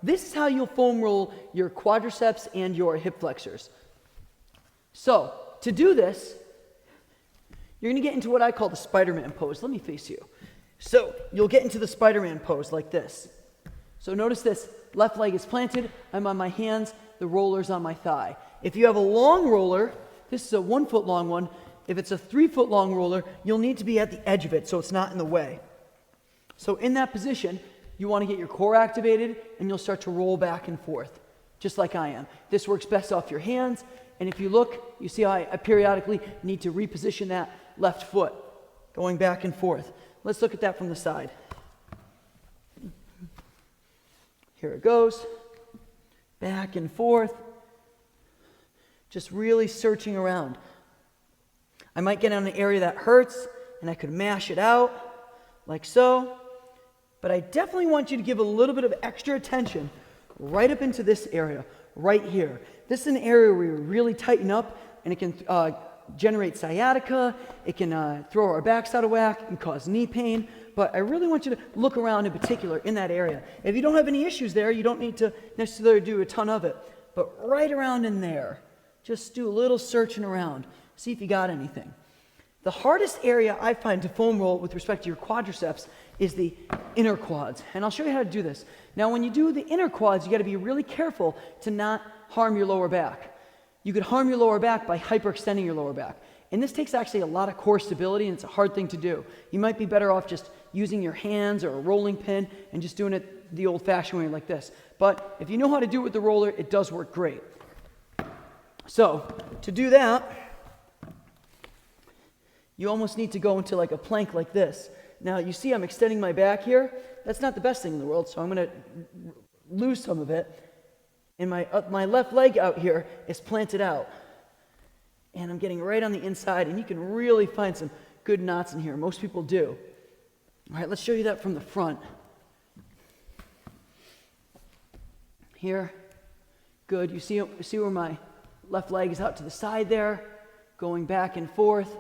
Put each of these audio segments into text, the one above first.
This is how you'll foam roll your quadriceps and your hip flexors. So, to do this, you're going to get into what I call the Spider-Man pose. Let me face you. So, you'll get into the Spider-Man pose like this. So notice this, left leg is planted, I'm on my hands, the roller's on my thigh. If you have a long roller, this is a 1 foot long one. If it's a 3 foot long roller, you'll need to be at the edge of it so it's not in the way. So in that position, you want to get your core activated and you'll start to roll back and forth, just like I am. This works best off your hands, and if you look, you see how I periodically need to reposition that left foot, going back and forth. Let's look at that from the side. Here it goes, back and forth, just really searching around. I might get on an area that hurts, and I could mash it out, like so, but I definitely want you to give a little bit of extra attention right up into this area, right here. This is an area where you really tighten up, and it can generate sciatica, it can throw our backs out of whack, it can cause knee pain, but I really want you to look around in particular in that area. If you don't have any issues there, you don't need to necessarily do a ton of it, but right around in there, just do a little searching around, see if you got anything. The hardest area I find to foam roll with respect to your quadriceps is the inner quads, and I'll show you how to do this. Now, when you do the inner quads, you got to be really careful to not harm your lower back. You could harm your lower back by hyperextending your lower back. And this takes actually a lot of core stability, and it's a hard thing to do. You might be better off just using your hands or a rolling pin and just doing it the old-fashioned way like this. But if you know how to do it with the roller, it does work great. So, to do that, you almost need to go into like a plank like this. Now, you see I'm extending my back here. That's not the best thing in the world, so I'm going to lose some of it. And my left leg out here is planted out. And I'm getting right on the inside, and you can really find some good knots in here. Most people do. All right, let's show you that from the front. Here, good. You see where my left leg is out to the side there, going back and forth.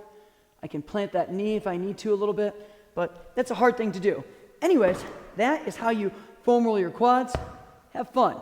I can plant that knee if I need to a little bit, but that's a hard thing to do. Anyways, that is how you foam roll your quads. Have fun.